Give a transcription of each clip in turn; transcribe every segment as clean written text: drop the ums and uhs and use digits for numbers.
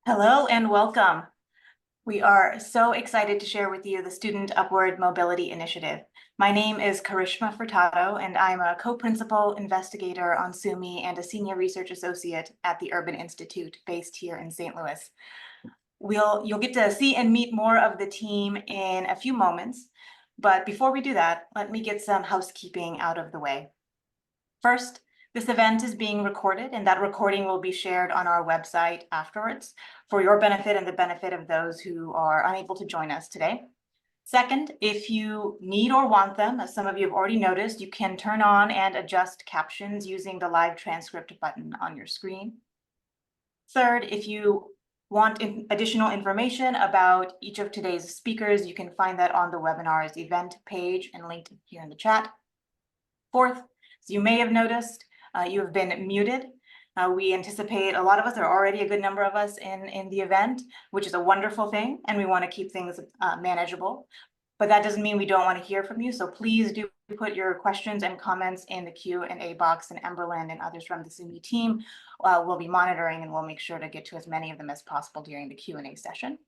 Hello and welcome. We are so excited to share with you the Student Upward Mobility Initiative. My name is Karishma Furtado, and I'm a co-principal investigator on SUMI and a senior research associate at the Urban Institute based here in St. Louis. You'll get to see and meet more of the team in a few moments, but before we do that, let me get some housekeeping out of the way. First, this event is being recorded, and that recording will be shared on our website afterwards for your benefit and the benefit of those who are unable to join us today. Second, if you need or want them, as some of you have already noticed, you can turn on and adjust captions using the live transcript button on your screen. Third, if you want additional information about each of today's speakers, you can find that on the webinar's event page and linked here in the chat. Fourth, as you may have noticed, you have been muted. We anticipate a lot of us, there are already a good number of us in the event, which is a wonderful thing, and we want to keep things manageable. But that doesn't mean we don't want to hear from you. So please do put your questions and comments in the Q&A box, and Emberlyn and others from the SUMI team will be monitoring, and we'll make sure to get to as many of them as possible during the Q&A session.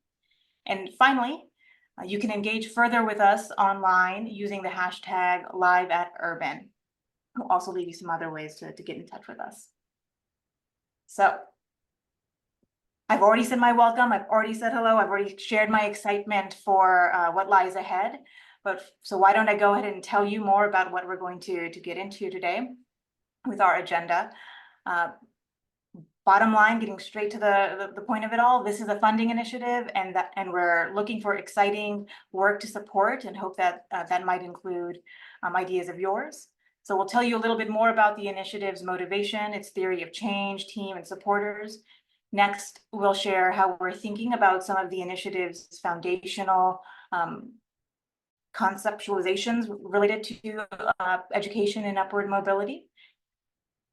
And finally, you can engage further with us online using the hashtag #LiveAtUrban. We'll also leave you some other ways to get in touch with us. So I've already said my welcome. I've already said hello. I've already shared my excitement for what lies ahead. So why don't I go ahead and tell you more about what we're going to get into today with our agenda. Bottom line, getting straight to the point of it all, this is a funding initiative, and we're looking for exciting work to support, and hope that that might include ideas of yours. So we'll tell you a little bit more about the initiative's motivation, its theory of change, team, and supporters. Next, we'll share how we're thinking about some of the initiative's foundational conceptualizations related to education and upward mobility.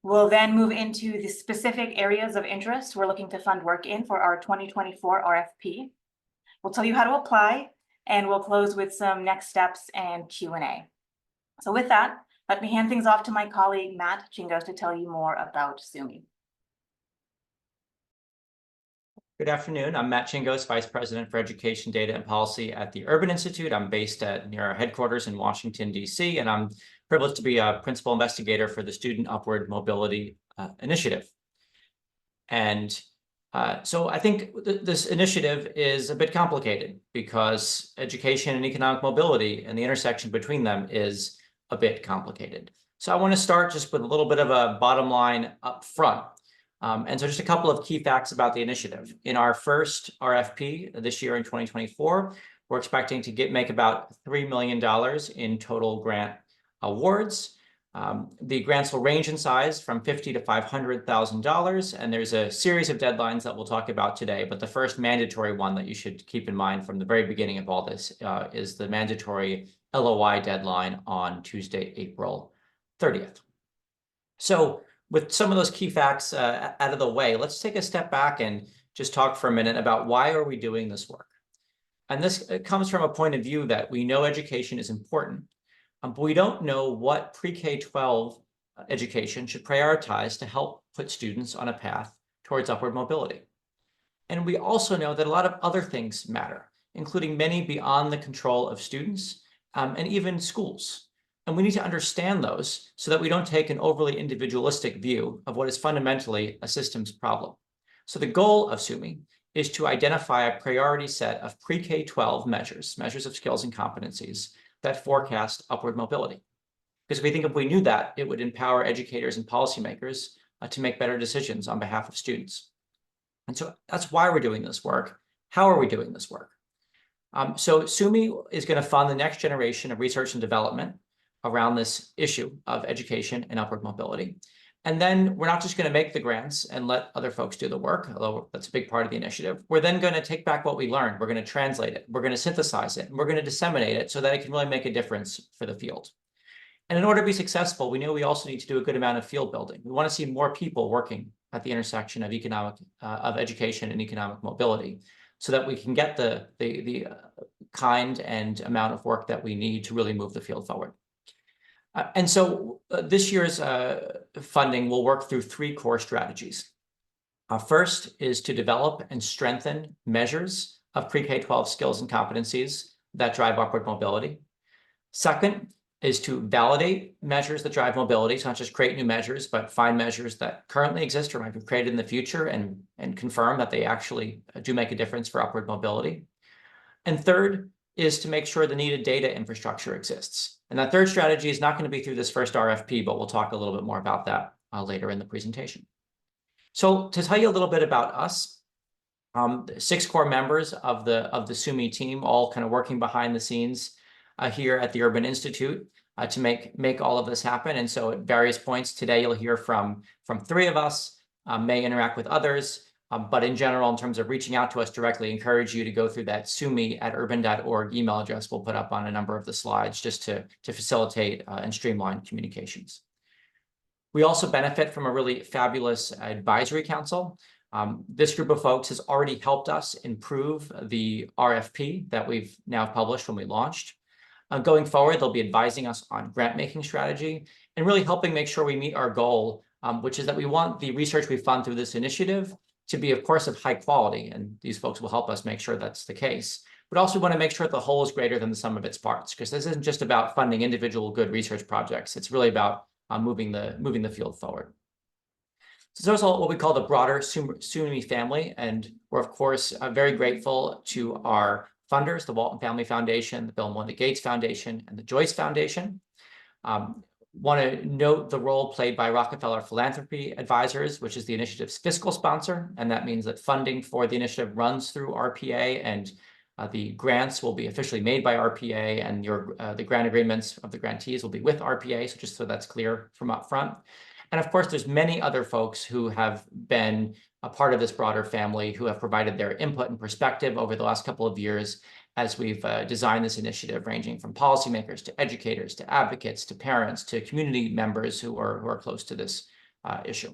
We'll then move into the specific areas of interest we're looking to fund work in for our 2024 RFP. We'll tell you how to apply, and we'll close with some next steps and Q&A. So with that, let me hand things off to my colleague, Matt Chingos, to tell you more about SUMI. Good afternoon. I'm Matt Chingos, Vice President for Education, Data, and Policy at the Urban Institute. I'm based near our headquarters in Washington, D.C., and I'm privileged to be a principal investigator for the Student Upward Mobility Initiative. And so I think this initiative is a bit complicated because education and economic mobility and the intersection between them is a bit complicated. So I want to start just with a little bit of a bottom line up front. And so just a couple of key facts about the initiative. In our first RFP this year in 2024, we're expecting to make about $3 million in total grant awards. The grants will range in size from $50,000 to $500,000, and there's a series of deadlines that we'll talk about today, but the first mandatory one that you should keep in mind from the very beginning of all this is the mandatory LOI deadline on Tuesday, April 30th. So with some of those key facts out of the way, let's take a step back and just talk for a minute about why are we doing this work. And this comes from a point of view that we know education is important, but we don't know what pre-K-12 education should prioritize to help put students on a path towards upward mobility. And we also know that a lot of other things matter, including many beyond the control of students and even schools. And we need to understand those so that we don't take an overly individualistic view of what is fundamentally a systems problem. So the goal of SUMI is to identify a priority set of pre-K-12 measures of skills and competencies that forecast upward mobility. Because we think if we knew that, it would empower educators and policymakers to make better decisions on behalf of students. And so that's why we're doing this work. How are we doing this work? So SUMI is going to fund the next generation of research and development around this issue of education and upward mobility. And then we're not just going to make the grants and let other folks do the work, although that's a big part of the initiative. We're then going to take back what we learned. We're going to translate it. We're going to synthesize it. And we're going to disseminate it so that it can really make a difference for the field. And in order to be successful, we know we also need to do a good amount of field building. We want to see more people working at the intersection of education and economic mobility, so that we can get the kind and amount of work that we need to really move the field forward. And so this year's funding will work through three core strategies. First is to develop and strengthen measures of pre-K-12 skills and competencies that drive upward mobility. Second is to validate measures that drive mobility, so not just create new measures, but find measures that currently exist or might be created in the future and confirm that they actually do make a difference for upward mobility. And third is to make sure the needed data infrastructure exists. And that third strategy is not going to be through this first RFP, but we'll talk a little bit more about that later in the presentation. So to tell you a little bit about us, 6 core members of the SUME team, all kind of working behind the scenes here at the Urban Institute to make all of this happen. And so at various points today, you'll hear from 3 of us, may interact with others, but in general, in terms of reaching out to us directly, encourage you to go through that sumi@urban.org email address we'll put up on a number of the slides just to facilitate and streamline communications. We also benefit from a really fabulous advisory council. This group of folks has already helped us improve the RFP that we've now published when we launched. Going forward, they'll be advising us on grant-making strategy and really helping make sure we meet our goal, which is that we want the research we fund through this initiative to be, of course, of high quality, and these folks will help us make sure that's the case. But also want to make sure that the whole is greater than the sum of its parts, because this isn't just about funding individual good research projects. It's really about moving the field forward. So there's also what we call the broader SUME family, and we're of course very grateful to our funders, the Walton Family Foundation, the Bill and Melinda Gates Foundation, and the Joyce Foundation. Want to note the role played by Rockefeller Philanthropy Advisors, which is the initiative's fiscal sponsor, and that means that funding for the initiative runs through RPA, and the grants will be officially made by RPA, and the grant agreements of the grantees will be with RPA, so just so that's clear from up front. And of course, there's many other folks who have been a part of this broader family who have provided their input and perspective over the last couple of years as we've designed this initiative, ranging from policymakers to educators to advocates to parents to community members who are close to this issue.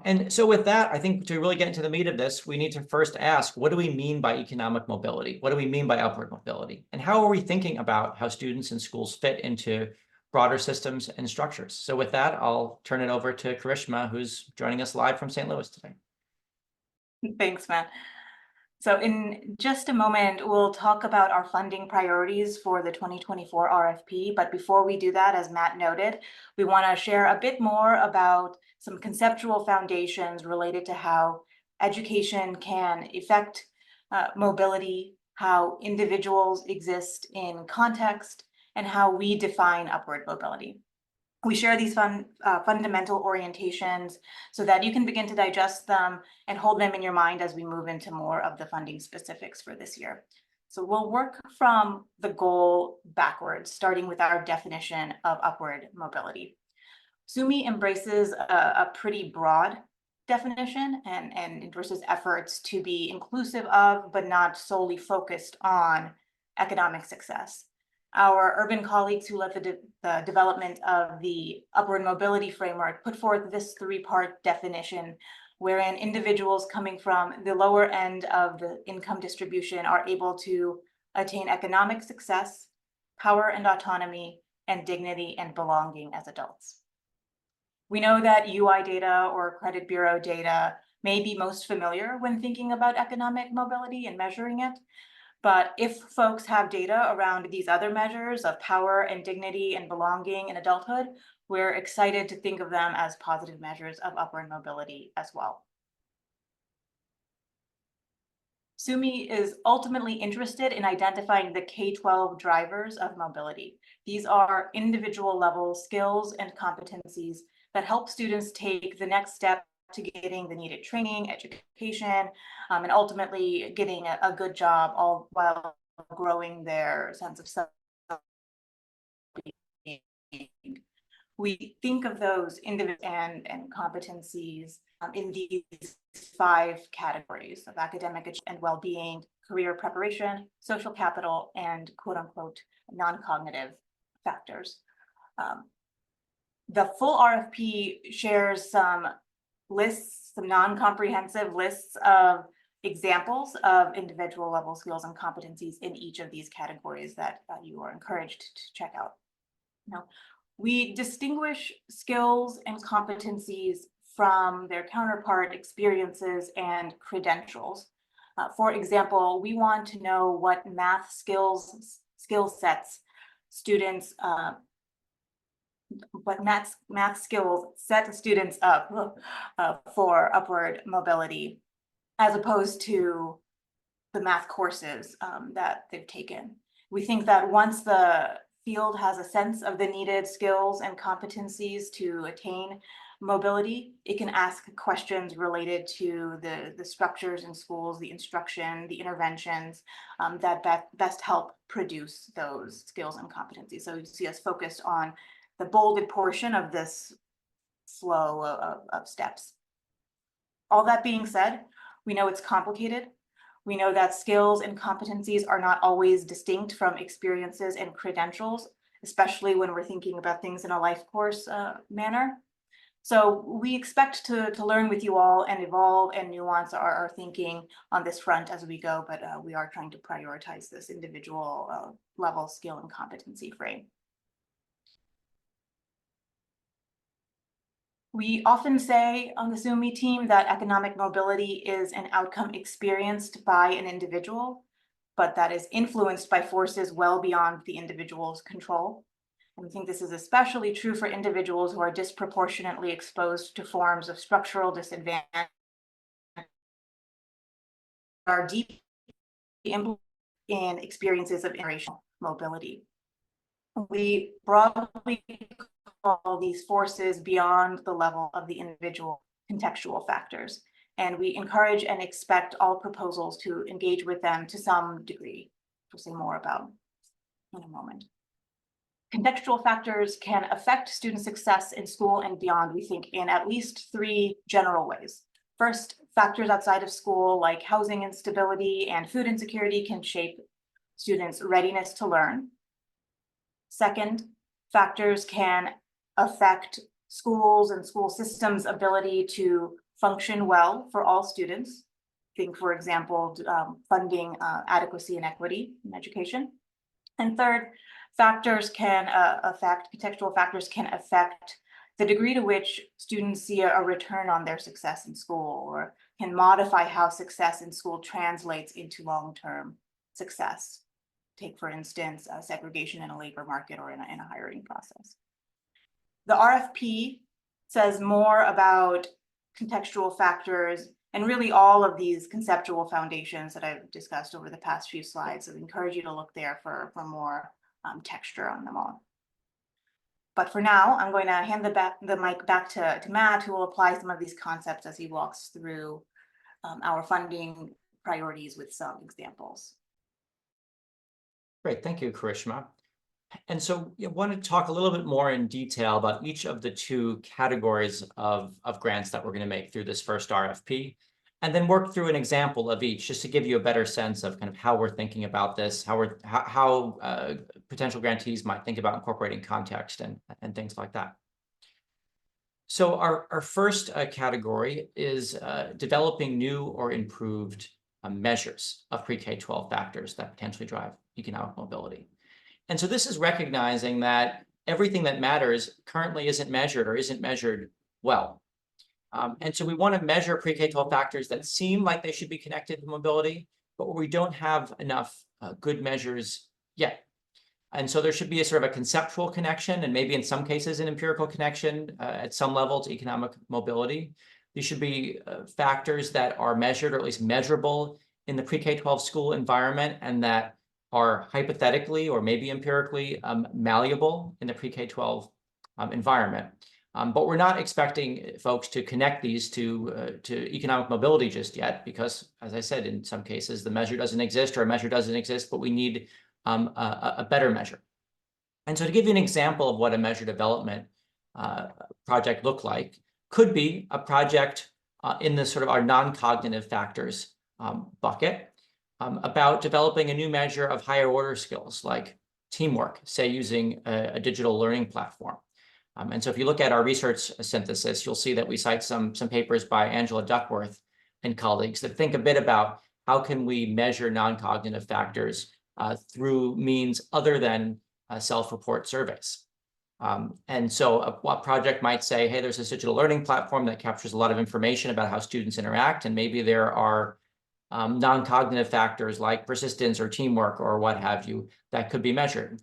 And so with that, I think to really get into the meat of this, we need to first ask, what do we mean by economic mobility? What do we mean by upward mobility? And how are we thinking about how students and schools fit into broader systems and structures? So with that, I'll turn it over to Karishma, who's joining us live from St. Louis today. Thanks, Matt. So in just a moment, we'll talk about our funding priorities for the 2024 RFP. But before we do that, as Matt noted, we want to share a bit more about some conceptual foundations related to how education can affect mobility, how individuals exist in context, and how we define upward mobility. We share these fundamental orientations so that you can begin to digest them and hold them in your mind as we move into more of the funding specifics for this year. So we'll work from the goal backwards, starting with our definition of upward mobility. SUME embraces a pretty broad definition and endorses efforts to be inclusive of, but not solely focused on, economic success. Our urban colleagues who led the development of the upward mobility framework put forth this 3-part definition, wherein individuals coming from the lower end of the income distribution are able to attain economic success, power and autonomy, and dignity and belonging as adults. We know that UI data or credit bureau data may be most familiar when thinking about economic mobility and measuring it. But if folks have data around these other measures of power and dignity and belonging in adulthood, we're excited to think of them as positive measures of upward mobility as well. SUME is ultimately interested in identifying the K-12 drivers of mobility. These are individual level skills and competencies that help students take the next step to getting the needed training, education, and ultimately getting a good job, all while growing their sense of self-being. We think of those individual and competencies in these 5 categories of academic and well-being, career preparation, social capital, and quote-unquote non-cognitive factors. The full RFP shares some lists, some non-comprehensive lists of examples of individual level skills and competencies in each of these categories that you are encouraged to check out. Now, we distinguish skills and competencies from their counterpart experiences and credentials. For example, we want to know what math skill sets students what math skills set students up for upward mobility, as opposed to the math courses that they've taken. We think that once the field has a sense of the needed skills and competencies to attain mobility, it can ask questions related to the structures in schools, the instruction, the interventions that best help produce those skills and competencies. So you see us focused on the bolded portion of this flow of steps. All that being said, we know it's complicated. We know that skills and competencies are not always distinct from experiences and credentials, especially when we're thinking about things in a life course manner. So we expect to learn with you all and evolve and nuance our thinking on this front as we go, but we are trying to prioritize this individual level skill and competency frame. We often say on the SUME team that economic mobility is an outcome experienced by an individual, but that is influenced by forces well beyond the individual's control. And we think this is especially true for individuals who are disproportionately exposed to forms of structural disadvantage, are deeply implicated in experiences of interracial mobility. We broadly call these forces beyond the level of the individual contextual factors, and we encourage and expect all proposals to engage with them to some degree. We'll say more about in a moment. Contextual factors can affect student success in school and beyond, we think, in at least three general ways. First, factors outside of school like housing instability and food insecurity can shape students' readiness to learn. Second, factors can affect schools and school systems' ability to function well for all students. Think, for example, funding adequacy and equity in education. And third, contextual factors can affect the degree to which students see a return on their success in school, or can modify how success in school translates into long-term success. Take, for instance, segregation in a labor market or in a hiring process. The RFP says more about contextual factors and really all of these conceptual foundations that I've discussed over the past few slides. So I encourage you to look there for more texture on them all. But for now, I'm going to hand the mic back to Matt, who will apply some of these concepts as he walks through our funding priorities with some examples. Great, thank you, Karishma. And so I want to talk a little bit more in detail about each of the two categories of grants that we're going to make through this first RFP, and then work through an example of each just to give you a better sense of kind of how we're thinking about this, how potential grantees might think about incorporating context and things like that. So our first category is developing new or improved measures of pre-K-12 factors that potentially drive economic mobility. And so this is recognizing that everything that matters currently isn't measured or isn't measured well. And so we want to measure pre-K-12 factors that seem like they should be connected to mobility, but where we don't have enough good measures yet. And so there should be a sort of a conceptual connection, and maybe in some cases an empirical connection at some level to economic mobility. These should be factors that are measured, or at least measurable, in the pre-K-12 school environment, and that are hypothetically or maybe empirically malleable in the pre-K-12 environment. But we're not expecting folks to connect these to economic mobility just yet, because, as I said, in some cases the measure doesn't exist, or a measure doesn't exist, but we need a better measure. And so to give you an example of what a measure development project look like, could be a project in the sort of our non-cognitive factors bucket, about developing a new measure of higher order skills like teamwork, say using a digital learning platform. And so if you look at our research synthesis, you'll see that we cite some papers by Angela Duckworth and colleagues that think a bit about how can we measure non-cognitive factors through means other than self-report surveys. And so a project might say, hey, there's this digital learning platform that captures a lot of information about how students interact, and maybe there are non-cognitive factors like persistence or teamwork or what have you that could be measured.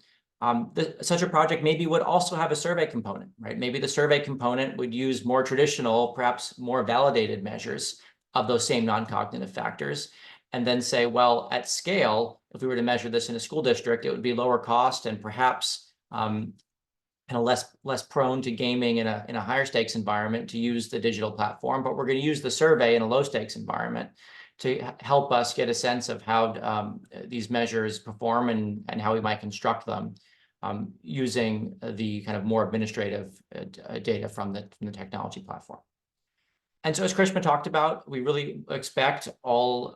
Such a project maybe would also have a survey component, right? Maybe the survey component would use more traditional, perhaps more validated measures of those same non-cognitive factors, and then say, well, at scale, if we were to measure this in a school district, it would be lower cost and perhaps kind of less prone to gaming in a higher stakes environment to use the digital platform. But we're going to use the survey in a low stakes environment to help us get a sense of how these measures perform and how we might construct them using the kind of more administrative data from the technology platform. And so as Krishma talked about, we really expect all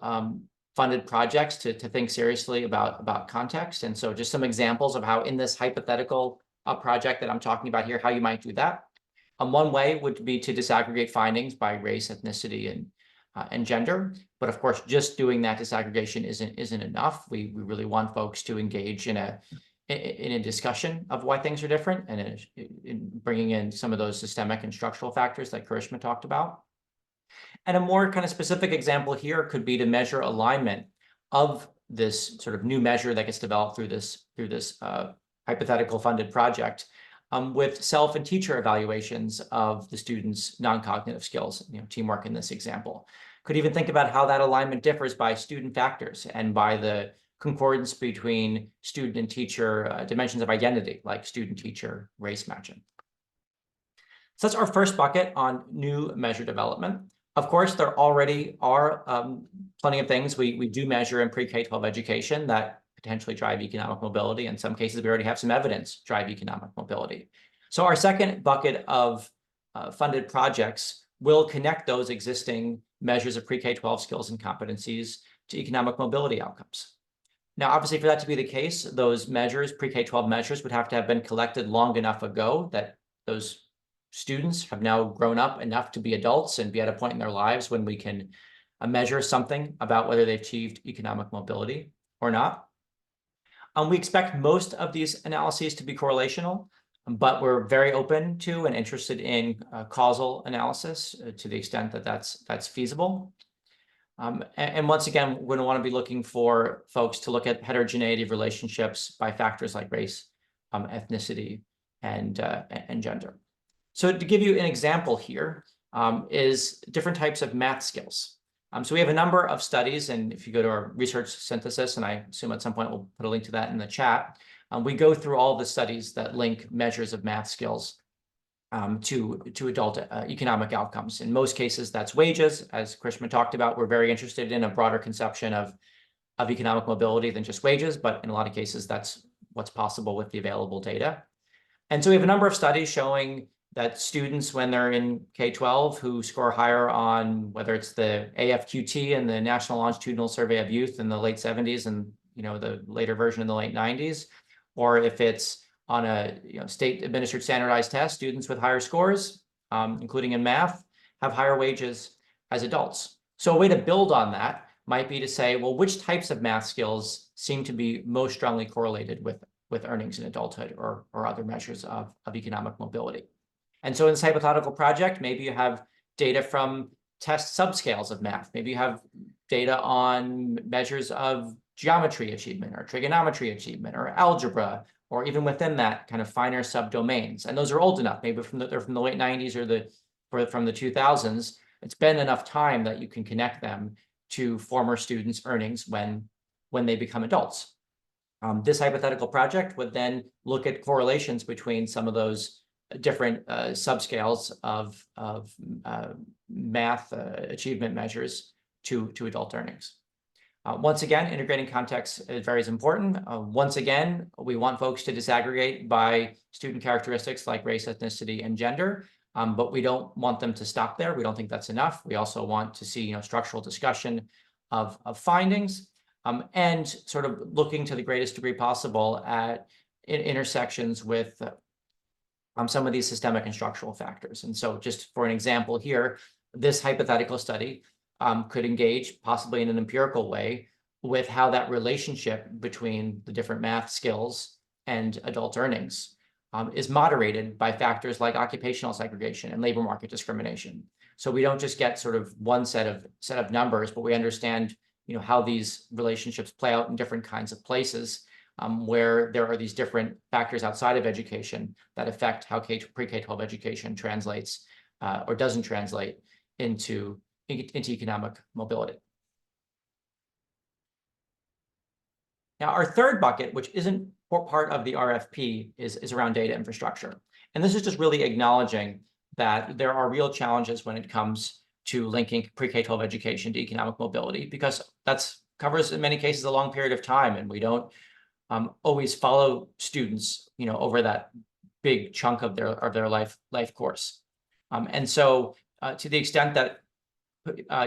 funded projects to think seriously about context. And so just some examples of how in this hypothetical project that I'm talking about here, how you might do that. One way would be to disaggregate findings by race, ethnicity, and gender. But of course, just doing that disaggregation isn't enough. We really want folks to engage in a discussion of why things are different and in bringing in some of those systemic and structural factors that Karishma talked about. And a more kind of specific example here could be to measure alignment of this sort of new measure that gets developed through this hypothetical funded project with self and teacher evaluations of the students' non-cognitive skills, teamwork in this example. Could even think about how that alignment differs by student factors and by the concordance between student and teacher dimensions of identity, like student-teacher race matching. So that's our first bucket on new measure development. Of course, there already are plenty of things we do measure in pre-K-12 education that potentially drive economic mobility. In some cases, we already have some evidence drive economic mobility. So our second bucket of funded projects will connect those existing measures of pre-K-12 skills and competencies to economic mobility outcomes. Now, obviously, for that to be the case, those measures, pre-K-12 measures, would have to have been collected long enough ago that those students have now grown up enough to be adults and be at a point in their lives when we can measure something about whether they've achieved economic mobility or not. We expect most of these analyses to be correlational, but we're very open to and interested in causal analysis to the extent that that's feasible. And once again, we're going to want to be looking for folks to look at heterogeneity of relationships by factors like race, ethnicity, and gender. So to give you an example here is different types of math skills. So we have a number of studies, and if you go to our research synthesis, and I assume at some point we'll put a link to that in the chat, we go through all the studies that link measures of math skills to adult economic outcomes. In most cases, that's wages. As Krishma talked about, we're very interested in a broader conception of economic mobility than just wages, but in a lot of cases, that's what's possible with the available data. And so we have a number of studies showing that students, when they're in K-12, who score higher on whether it's the AFQT and the National Longitudinal Survey of Youth in the late 70s and the later version in the late 90s, or if it's on a state-administered standardized test, students with higher scores, including in math, have higher wages as adults. So a way to build on that might be to say, well, which types of math skills seem to be most strongly correlated with earnings in adulthood or other measures of economic mobility. And so in this hypothetical project, maybe you have data from test subscales of math. Maybe you have data on measures of geometry achievement or trigonometry achievement or algebra, or even within that kind of finer subdomains. And those are old enough, maybe they're from the late 90s or from the 2000s. It's been enough time that you can connect them to former students' earnings when they become adults. This hypothetical project would then look at correlations between some of those different subscales of math achievement measures to adult earnings. Once again, integrating context is very important. Once again, we want folks to disaggregate by student characteristics like race, ethnicity, and gender, but we don't want them to stop there. We don't think that's enough. We also want to see structural discussion of findings and sort of looking to the greatest degree possible at intersections with some of these systemic and structural factors. And so just for an example here, this hypothetical study could engage possibly in an empirical way with how that relationship between the different math skills and adult earnings is moderated by factors like occupational segregation and labor market discrimination. So we don't just get sort of one set of numbers, but we understand, how these relationships play out in different kinds of places, where there are these different factors outside of education that affect how pre-K-12 education translates or doesn't translate into economic mobility. Now, our third bucket, which isn't part of the RFP, is around data infrastructure. And this is just really acknowledging that there are real challenges when it comes to linking pre-K-12 education to economic mobility, because that's covers in many cases a long period of time, and we don't always follow students, over that big chunk of their life course. And so to the extent that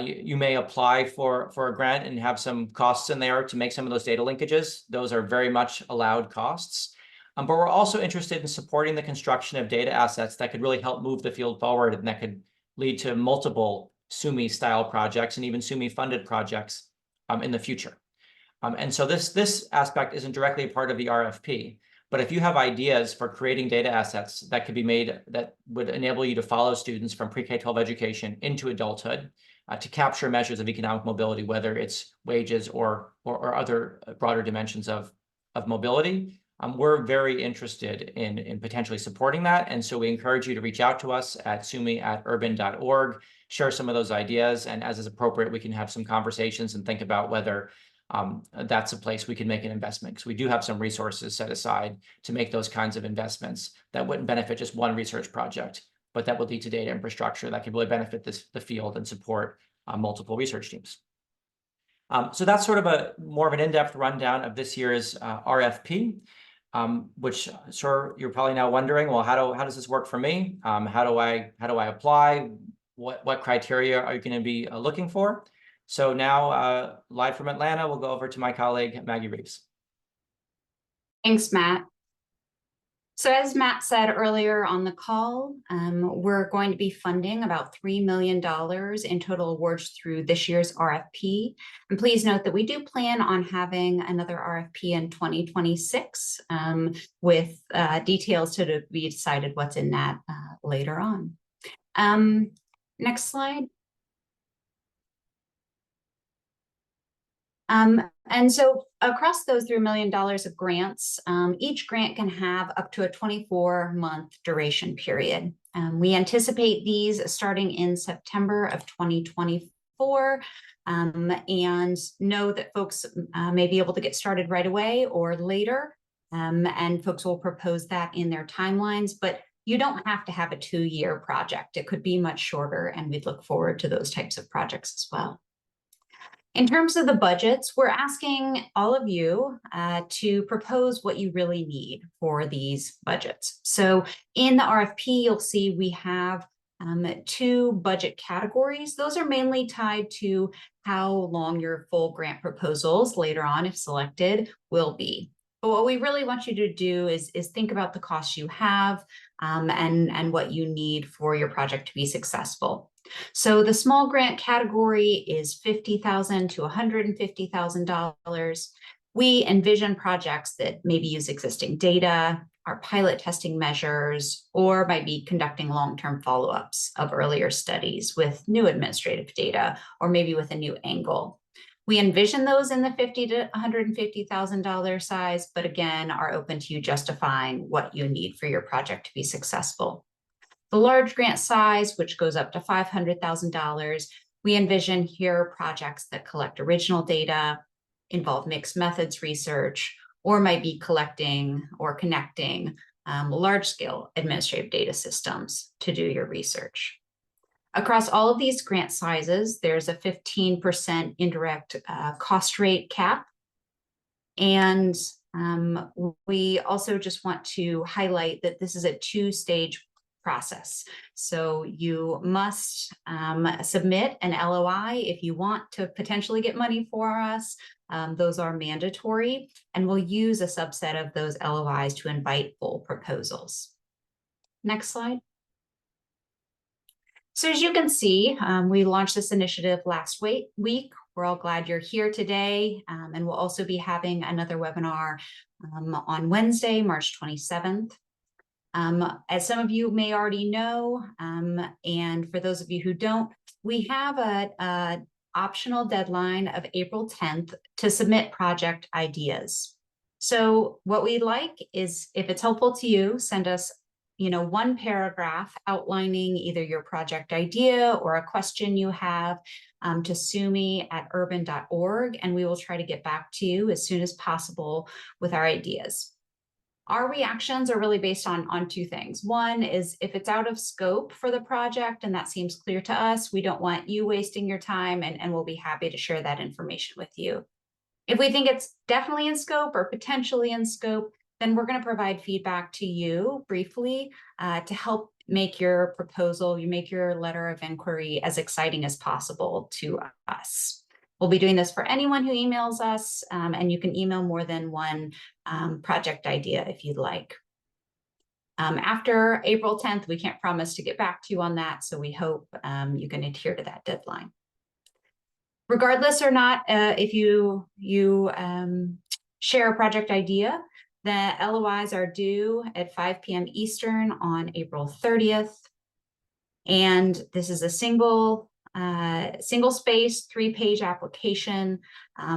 you may apply for a grant and have some costs in there to make some of those data linkages, those are very much allowed costs. But we're also interested in supporting the construction of data assets that could really help move the field forward, and that could lead to multiple SUME-style projects and even SUME-funded projects in the future. And so this aspect isn't directly a part of the RFP, but if you have ideas for creating data assets that could be made that would enable you to follow students from pre-K-12 education into adulthood, to capture measures of economic mobility, whether it's wages or other broader dimensions of mobility, we're very interested in potentially supporting that. And so we encourage you to reach out to us at sumi@urban.org, share some of those ideas, and as is appropriate, we can have some conversations and think about whether that's a place we can make an investment, because we do have some resources set aside to make those kinds of investments that wouldn't benefit just one research project, but that would lead to data infrastructure that could really benefit the field and support multiple research teams. So that's sort of more of an in-depth rundown of this year's RFP, which sure you're probably now wondering, well, how does this work for me? How do I apply? What criteria are you going to be looking for? So now, live from Atlanta, we'll go over to my colleague, Maggie Reeves. Thanks, Matt. So as Matt said earlier on the call, we're going to be funding about $3 million in total awards through this year's RFP. And please note that we do plan on having another RFP in 2026 with details to be decided what's in that later on. Next slide. And so across those $3 million of grants, each grant can have up to a 24-month duration period. We anticipate these starting in September of 2024, and know that folks may be able to get started right away or later, and folks will propose that in their timelines, but you don't have to have a 2-year project. It could be much shorter, and we'd look forward to those types of projects as well. In terms of the budgets, we're asking all of you to propose what you really need for these budgets. So in the RFP, you'll see we have 2 budget categories. Those are mainly tied to how long your full grant proposals later on, if selected, will be. But what we really want you to do is think about the costs you have and what you need for your project to be successful. So the small grant category is $50,000 to $150,000. We envision projects that maybe use existing data, are pilot testing measures, or might be conducting long-term follow-ups of earlier studies with new administrative data, or maybe with a new angle. We envision those in the $50,000 to $150,000 size, but again, are open to you justifying what you need for your project to be successful. The large grant size, which goes up to $500,000, we envision here projects that collect original data, involve mixed methods research, or might be collecting or connecting large-scale administrative data systems to do your research. Across all of these grant sizes, there's a 15% indirect cost rate cap. And we also just want to highlight that this is a 2-stage process. So you must submit an LOI if you want to potentially get money for us. Those are mandatory, and we'll use a subset of those LOIs to invite full proposals. Next slide. So as you can see, we launched this initiative last week. We're all glad you're here today, and we'll also be having another webinar on Wednesday, March 27th. As some of you may already know, and for those of you who don't, we have a optional deadline of April 10th to submit project ideas. So what we'd like is, if it's helpful to you, send us, one paragraph outlining either your project idea or a question you have to sumi@urban.org, and we will try to get back to you as soon as possible with our ideas. Our reactions are really based on two things. One is if it's out of scope for the project and that seems clear to us, we don't want you wasting your time, and we'll be happy to share that information with you. If we think it's definitely in scope or potentially in scope, then we're going to provide feedback to you briefly to help make your proposal, make your letter of inquiry as exciting as possible to us. We'll be doing this for anyone who emails us, and you can email more than one project idea if you'd like. After April 10th, we can't promise to get back to you on that, so we hope you can adhere to that deadline. Regardless or not, if you share a project idea, the LOIs are due at 5 p.m. Eastern on April 30th. And this is a single space, 3-page application.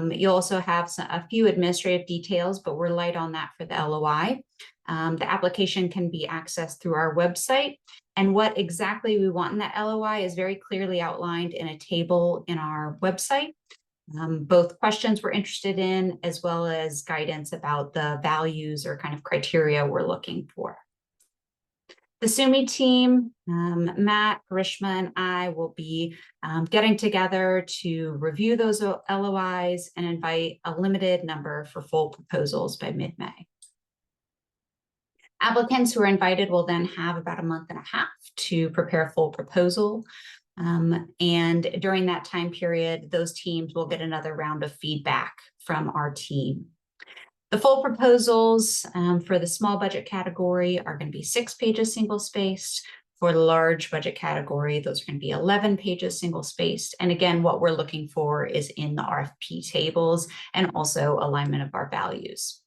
You also have a few administrative details, but we're light on that for the LOI. The application can be accessed through our website, and what exactly we want in that LOI is very clearly outlined in a table in our website. Both questions we're interested in, as well as guidance about the values or kind of criteria we're looking for. The SUMI team, Matt, Karishma, and I will be getting together to review those LOIs and invite a limited number for full proposals by mid-May. Applicants who are invited will then have about a month and a half to prepare a full proposal. And during that time period, those teams will get another round of feedback from our team. The full proposals for the small budget category are going to be 6 pages single-spaced. For the large budget category, those are going to be 11 pages single-spaced. And again, what we're looking for is in the RFP tables and also alignment of our values.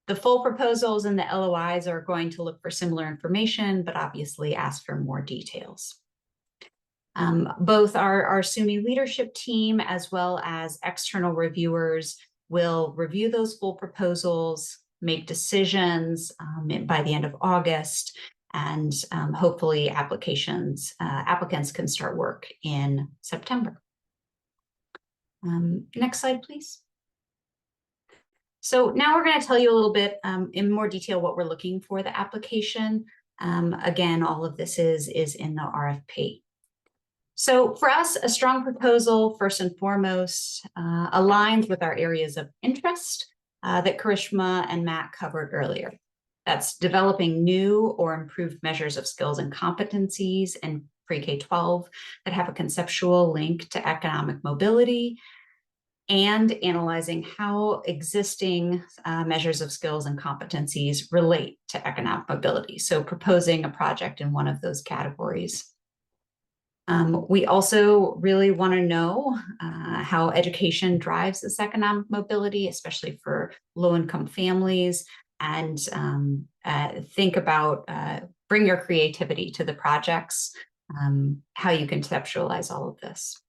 The full proposals and the LOIs are going to look for similar information, but obviously ask for more details. Both our SUMI leadership team as well as external reviewers will review those full proposals, make decisions by the end of August, and hopefully applicants can start work in September. Next slide, please. So now we're going to tell you a little bit in more detail what we're looking for the application. Again, all of this is in the RFP. So for us, a strong proposal, first and foremost, aligns with our areas of interest that Karishma and Matt covered earlier. That's developing new or improved measures of skills and competencies in pre-K-12 that have a conceptual link to economic mobility, and analyzing how existing measures of skills and competencies relate to economic mobility. So proposing a project in one of those categories. We also really want to know how education drives this economic mobility, especially for low-income families, and think about bring your creativity to the projects, how you conceptualize all of this.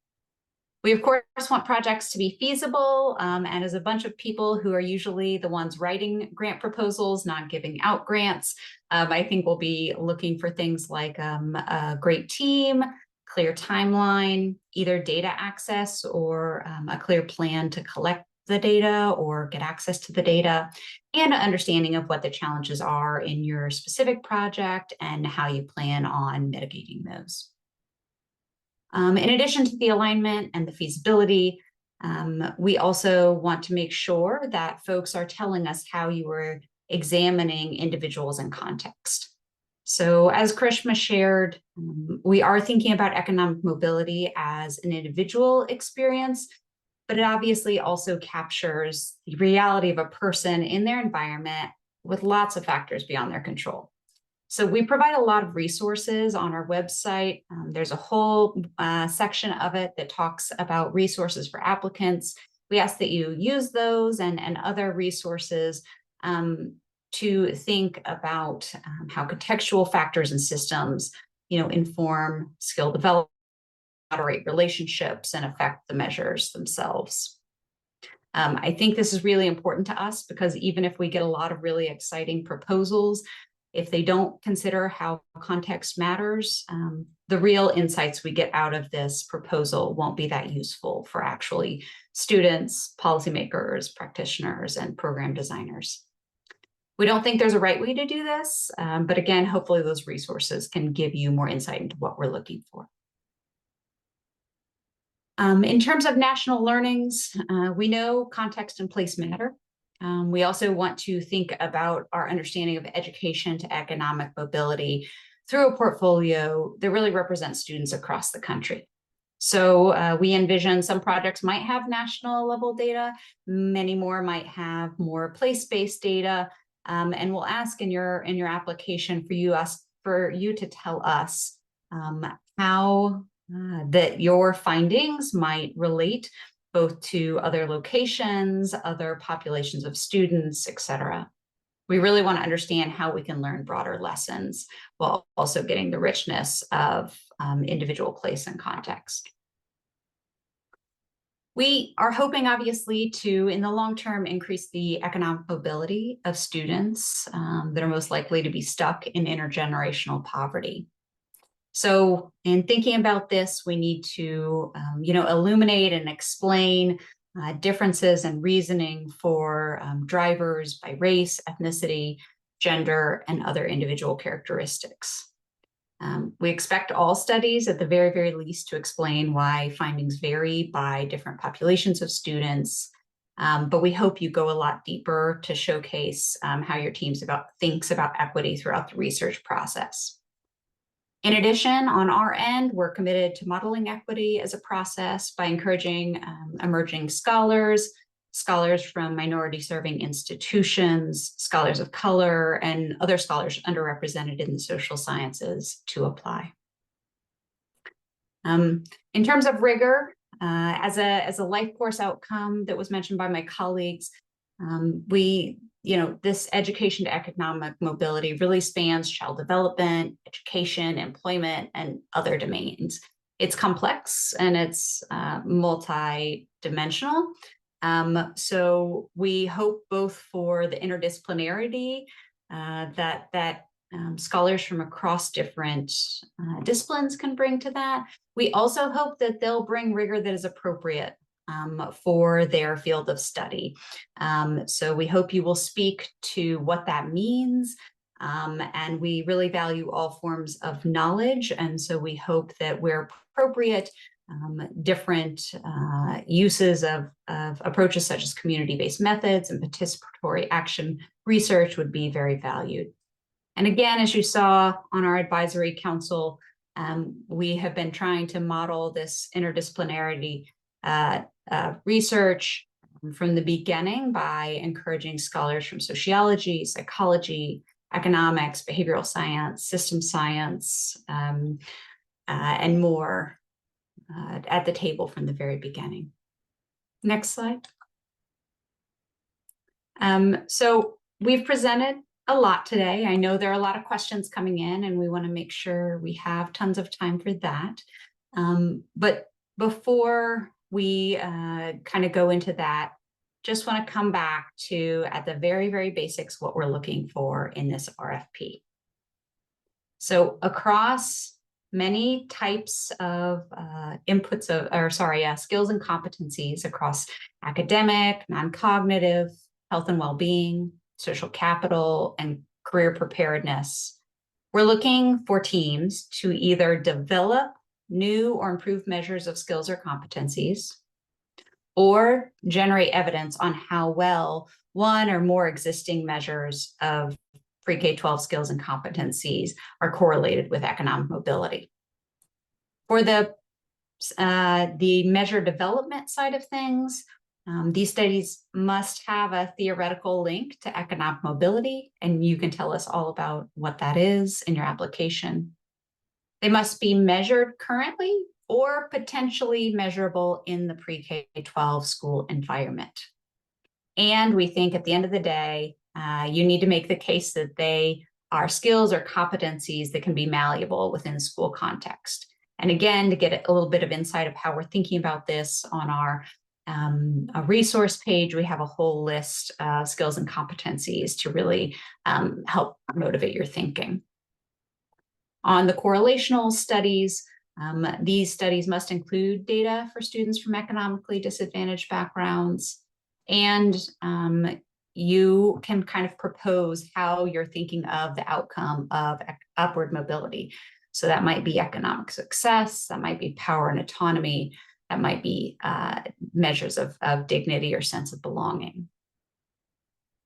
We, of course, want projects to be feasible, and as a bunch of people who are usually the ones writing grant proposals, not giving out grants, I think we'll be looking for things like a great team, clear timeline, either data access or a clear plan to collect the data or get access to the data, and an understanding of what the challenges are in your specific project and how you plan on mitigating those. In addition to the alignment and the feasibility, we also want to make sure that folks are telling us how you are examining individuals in context. So as Karishma shared, we are thinking about economic mobility as an individual experience, but it obviously also captures the reality of a person in their environment with lots of factors beyond their control. So we provide a lot of resources on our website. There's a whole section of it that talks about resources for applicants. We ask that you use those and other resources to think about how contextual factors and systems, inform skill development, moderate relationships, and affect the measures themselves. I think this is really important to us because even if we get a lot of really exciting proposals, if they don't consider how context matters, the real insights we get out of this proposal won't be that useful for actually students, policymakers, practitioners, and program designers. We don't think there's a right way to do this, but again, hopefully those resources can give you more insight into what we're looking for. In terms of national learnings, we know context and place matter. We also want to think about our understanding of education to economic mobility through a portfolio that really represents students across the country. So we envision some projects might have national level data, many more might have more place-based data, and we'll ask in your application for you to tell us how that your findings might relate both to other locations, other populations of students, etc. We really want to understand how we can learn broader lessons while also getting the richness of individual place and context. We are hoping, obviously, to, in the long term, increase the economic mobility of students that are most likely to be stuck in intergenerational poverty. So in thinking about this, we need to, illuminate and explain differences in reasoning for drivers by race, ethnicity, gender, and other individual characteristics. We expect all studies, at the very, very least, to explain why findings vary by different populations of students. But we hope you go a lot deeper to showcase how your team thinks about equity throughout the research process. In addition, on our end, we're committed to modeling equity as a process by encouraging emerging scholars from minority-serving institutions, scholars of color, and other scholars underrepresented in the social sciences to apply. In terms of rigor, as a life course outcome that was mentioned by my colleagues, this education to economic mobility really spans child development, education, employment, and other domains. It's complex and it's multi-dimensional. So we hope both for the interdisciplinarity that scholars from across different disciplines can bring to that. We also hope that they'll bring rigor that is appropriate for their field of study. So we hope you will speak to what that means. And we really value all forms of knowledge. And so we hope that where appropriate, different uses of approaches such as community-based methods and participatory action research would be very valued. And again, as you saw on our advisory council, we have been trying to model this interdisciplinarity research from the beginning by encouraging scholars from sociology, psychology, economics, behavioral science, system science, and more at the table from the very beginning. Next slide. So we've presented a lot today. I know there are a lot of questions coming in, and we want to make sure we have tons of time for that. But before we kind of go into that, just want to come back to, at the very, very basics, what we're looking for in this RFP. So across many types of skills and competencies across academic, non-cognitive, health and well-being, social capital, and career preparedness, we're looking for teams to either develop new or improved measures of skills or competencies, or generate evidence on how well one or more existing measures of pre-K-12 skills and competencies are correlated with economic mobility. For the measure development side of things, these studies must have a theoretical link to economic mobility, and you can tell us all about what that is in your application. They must be measured currently or potentially measurable in the pre-K-12 school environment. And we think at the end of the day, you need to make the case that they are skills or competencies that can be malleable within the school context. And again, to get a little bit of insight of how we're thinking about this, on our a resource page, we have a whole list of skills and competencies to really help motivate your thinking. On the correlational studies, these studies must include data for students from economically disadvantaged backgrounds, and you can kind of propose how you're thinking of the outcome of upward mobility. So that might be economic success, that might be power and autonomy, that might be measures of dignity or sense of belonging.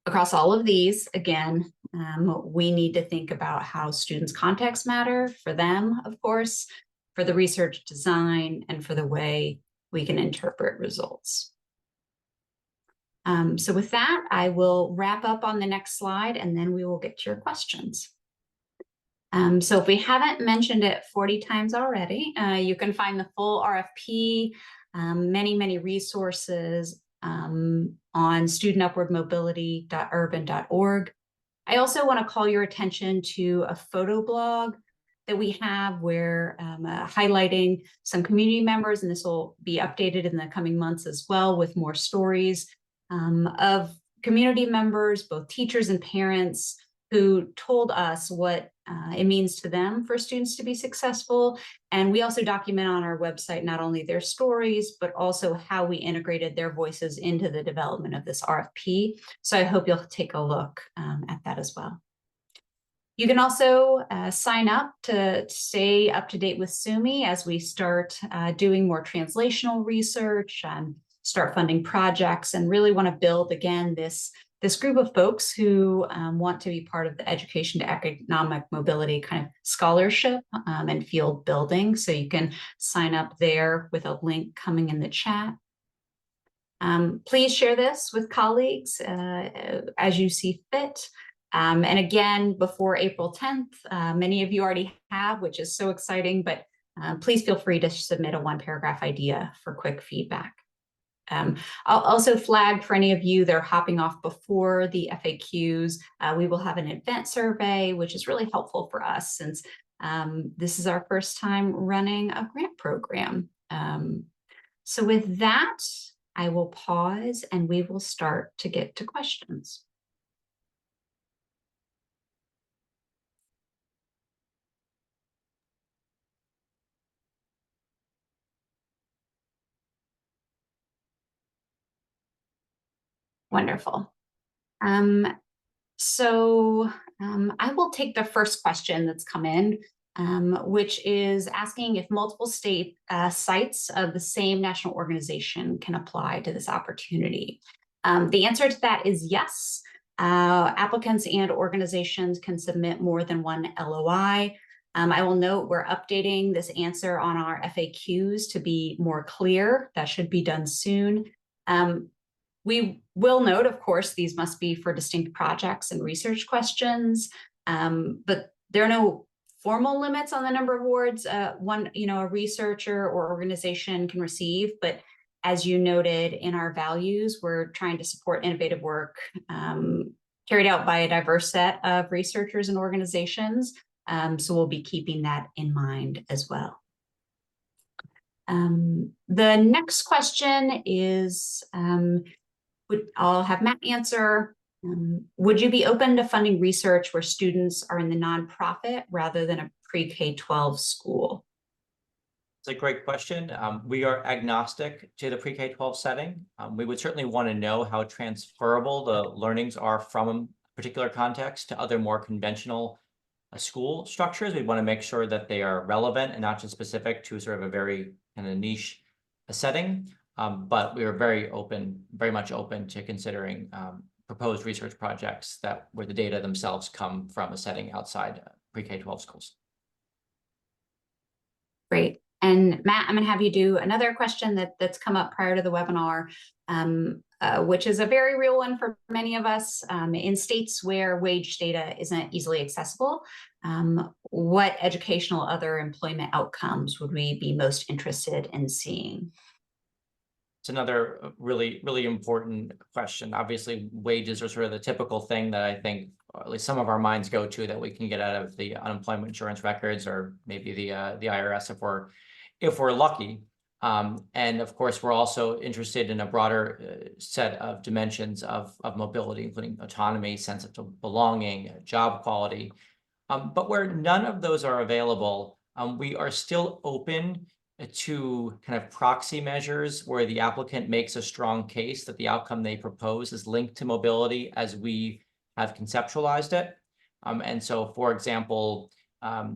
Across all of these, again, we need to think about how students' contexts matter for them, of course, for the research design, and for the way we can interpret results. So with that, I will wrap up on the next slide, and then we will get to your questions. So if we haven't mentioned it 40 times already, you can find the full RFP, many resources on studentupwardmobility.urban.org. I also want to call your attention to a photo blog that we have where highlighting some community members, and this will be updated in the coming months as well, with more stories of community members, both teachers and parents, who told us what it means to them for students to be successful. And we also document on our website not only their stories, but also how we integrated their voices into the development of this RFP. So I hope you'll take a look at that as well. You can also sign up to stay up to date with SUMI as we start doing more translational research and start funding projects, and really want to build, again, this group of folks who want to be part of the education to economic mobility kind of scholarship and field building. So you can sign up there with a link coming in the chat. Please share this with colleagues as you see fit. And again, before April 10th, many of you already have, which is so exciting, but please feel free to submit a one-paragraph idea for quick feedback. I'll also flag for any of you that are hopping off before the FAQs, we will have an event survey, which is really helpful for us since this is our first time running a grant program. So with that, I will pause and we will start to get to questions. Wonderful. So I will take the first question that's come in, which is asking if multiple state sites of the same national organization can apply to this opportunity. The answer to that is yes. Applicants and organizations can submit more than one LOI. I will note we're updating this answer on our FAQs to be more clear. That should be done soon. We will note, of course, these must be for distinct projects and research questions, but there are no formal limits on the number of awards a researcher or organization can receive. But as you noted in our values, we're trying to support innovative work carried out by a diverse set of researchers and organizations. So we'll be keeping that in mind as well. The next question is, I'll have Matt answer. Would you be open to funding research where students are in the nonprofit rather than a pre-K-12 school? It's a great question. We are agnostic to the pre-K-12 setting. We would certainly want to know how transferable the learnings are from a particular context to other more conventional school structures. We want to make sure that they are relevant and not just specific to sort of a very kind of niche setting. But we are very much open to considering proposed research projects where the data themselves come from a setting outside pre-K-12 schools. Great. And Matt, I'm going to have you do another question that's come up prior to the webinar, which is a very real one for many of us. In states where wage data isn't easily accessible, what educational other employment outcomes would we be most interested in seeing? It's another really important question. Obviously, wages are sort of the typical thing that I think, or at least some of our minds go to, that we can get out of the unemployment insurance records, or maybe the IRS if we're lucky. And of course, we're also interested in a broader set of dimensions of mobility, including autonomy, sense of belonging, job quality. But where none of those are available, we are still open to kind of proxy measures where the applicant makes a strong case that the outcome they propose is linked to mobility as we have conceptualized it. And so, for example,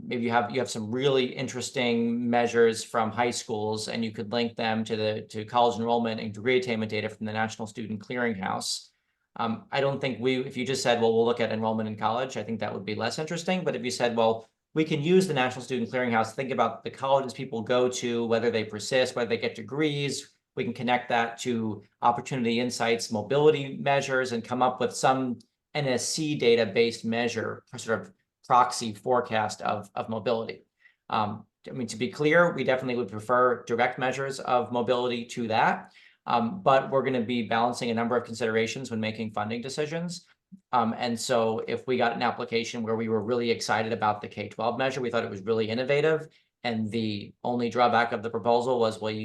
maybe you have some really interesting measures from high schools, and you could link them to college enrollment and degree attainment data from the National Student Clearinghouse. I don't think if you just said, well, we'll look at enrollment in college, I think that would be less interesting. But if you said, well, we can use the National Student Clearinghouse to think about the colleges people go to, whether they persist, whether they get degrees, we can connect that to opportunity insights, mobility measures, and come up with some NSC data-based measure for sort of proxy forecast of mobility. I mean, to be clear, we definitely would prefer direct measures of mobility to that. But we're going to be balancing a number of considerations when making funding decisions. And so if we got an application where we were really excited about the K-12 measure, we thought it was really innovative, and the only drawback of the proposal was, well,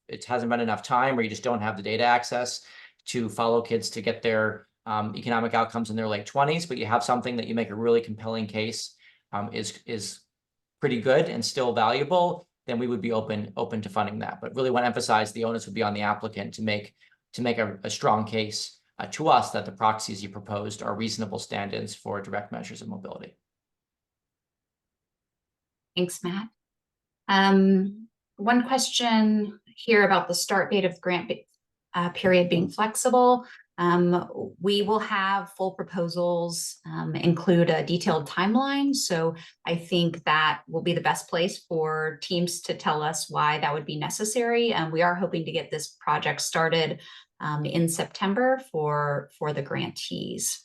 it hasn't been enough time, or you just don't have the data access to follow kids to get their economic outcomes in their late 20s, but you have something that you make a really compelling case is pretty good and still valuable, then we would be open to funding that. But really want to emphasize the onus would be on the applicant to make a strong case to us that the proxies you proposed are reasonable stand-ins for direct measures of mobility. Thanks, Matt. One question here about the start date of the grant period being flexible. We will have full proposals include a detailed timeline. So I think that will be the best place for teams to tell us why that would be necessary. And we are hoping to get this project started in September for the grantees.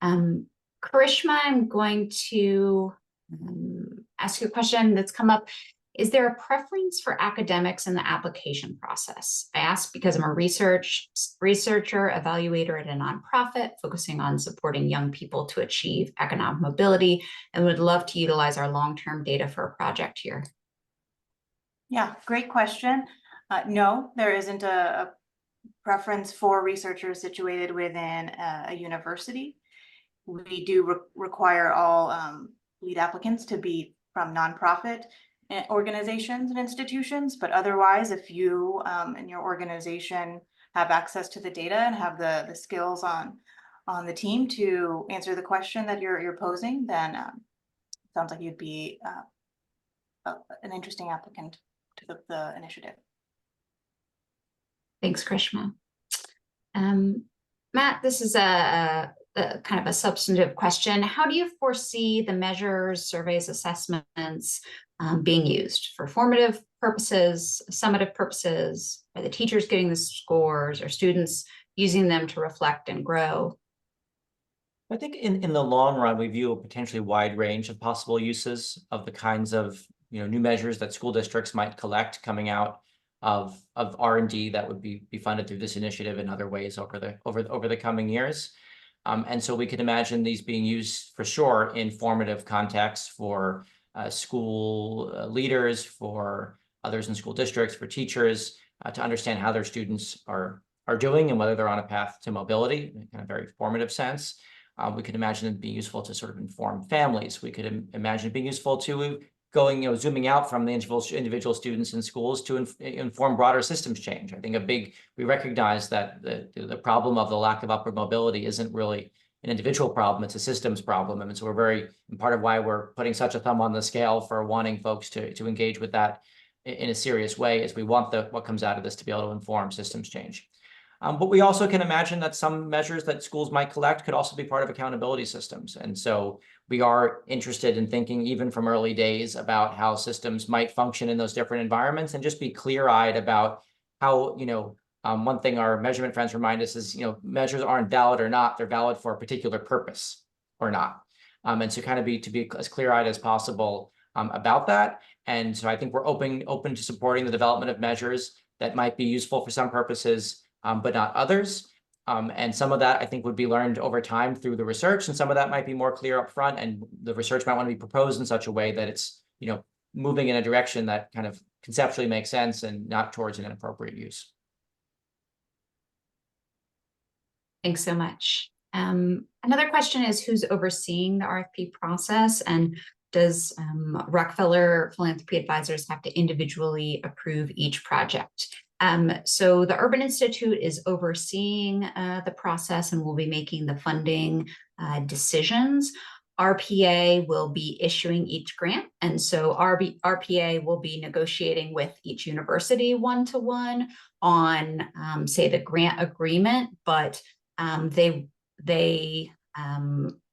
Karishma, I'm going to ask you a question that's come up. Is there a preference for academics in the application process? I ask because I'm a researcher, evaluator at a nonprofit focusing on supporting young people to achieve economic mobility, and would love to utilize our long-term data for a project here. Yeah, great question. No, there isn't a preference for researchers situated within a university. We do require all lead applicants to be from nonprofit organizations and institutions, but otherwise, if you and your organization have access to the data and have the skills on the team to answer the question that you're posing, then sounds like you'd be an interesting applicant to the initiative. Thanks, Karishma. Matt, this is a kind of a substantive question. How do you foresee the measures, surveys, assessments being used for formative purposes, summative purposes? Are the teachers getting the scores, or students using them to reflect and grow? I think in the long run, we view a potentially wide range of possible uses of the kinds of new measures that school districts might collect coming out of R&D that would be funded through this initiative in other ways over the coming years. And so we could imagine these being used for sure in formative contexts for school leaders, for others in school districts, for teachers, to understand how their students are doing and whether they're on a path to mobility in a very formative sense. We could imagine it being useful to sort of inform families. We could imagine it being useful to zooming out from the individual students in schools to inform broader systems change. I think we recognize that the problem of the lack of upward mobility isn't really an individual problem, it's a systems problem. And so part of why we're putting such a thumb on the scale for wanting folks to engage with that in a serious way is we want what comes out of this to be able to inform systems change. But we also can imagine that some measures that schools might collect could also be part of accountability systems. And so we are interested in thinking, even from early days, about how systems might function in those different environments, and just be clear-eyed about how, one thing our measurement friends remind us is, measures aren't valid or not, they're valid for a particular purpose or not. And so kind of to be as clear-eyed as possible about that. And so I think we're open to supporting the development of measures that might be useful for some purposes, but not others. And some of that I think would be learned over time through the research, and some of that might be more clear up front, and the research might want to be proposed in such a way that it's, moving in a direction that kind of conceptually makes sense and not towards an inappropriate use. Thanks so much. Another question is, who's overseeing the RFP process, and does Rockefeller Philanthropy Advisors have to individually approve each project? So the Urban Institute is overseeing the process and will be making the funding decisions. RPA will be issuing each grant, and so RPA will be negotiating with each university one-to-one on, say, the grant agreement, but they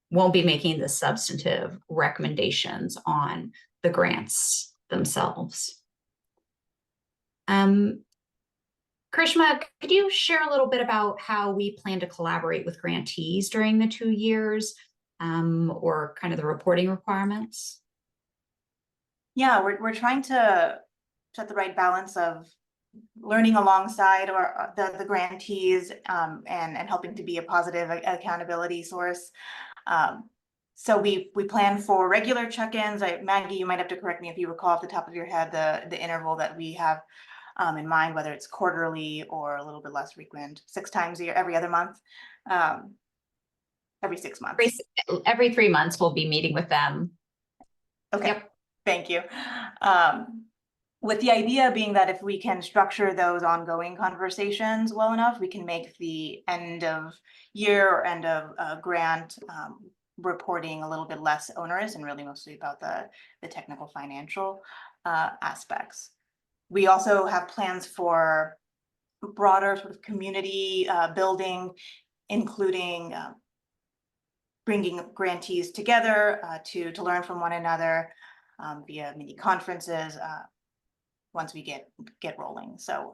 won't be making the substantive recommendations on the grants themselves. Karishma, could you share a little bit about how we plan to collaborate with grantees during the 2 years, or kind of the reporting requirements? Yeah, we're trying to set the right balance of learning alongside or the grantees, and helping to be a positive accountability source. So we plan for regular check-ins. Maggie, you might have to correct me if you recall off the top of your head the interval that we have in mind, whether it's quarterly or a little bit less frequent, 6 times a year, every other month, every 6 months. Every 3 months, we'll be meeting with them. Okay, Yep. Thank you. With the idea being that if we can structure those ongoing conversations well enough, we can make the end of year or end of grant reporting a little bit less onerous and really mostly about the technical financial aspects. We also have plans for broader sort of community building, including bringing grantees together to learn from one another via mini conferences once we get rolling. So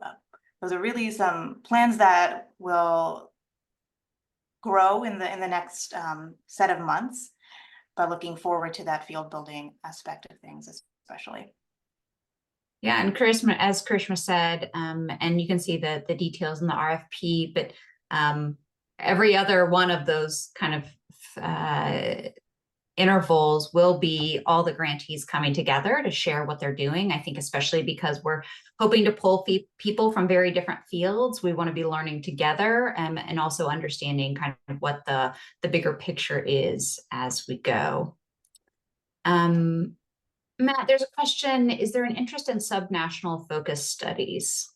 those are really some plans that will grow in the next set of months, but looking forward to that field building aspect of things especially. Yeah, and Karishma, as Karishma said, and you can see the details in the RFP, but every other one of those kind of intervals will be all the grantees coming together to share what they're doing. I think especially because we're hoping to pull people from very different fields. We want to be learning together, and also understanding kind of what the bigger picture is as we go. Matt, there's a question. Is there an interest in subnational focus studies?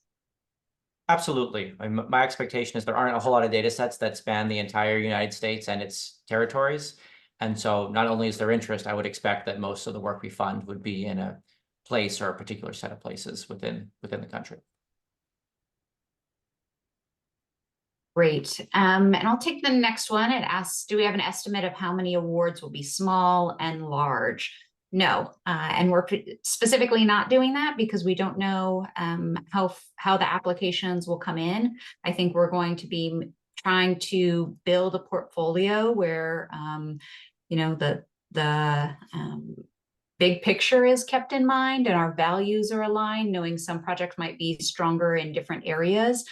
Absolutely. My expectation is there aren't a whole lot of data sets that span the entire United States and its territories. And so not only is there interest, I would expect that most of the work we fund would be in a place or a particular set of places within the country. Great. And I'll take the next one. It asks, do we have an estimate of how many awards will be small and large? No, and we're specifically not doing that because we don't know how the applications will come in. I think we're going to be trying to build a portfolio where the big picture is kept in mind and our values are aligned, knowing some projects might be stronger in different areas.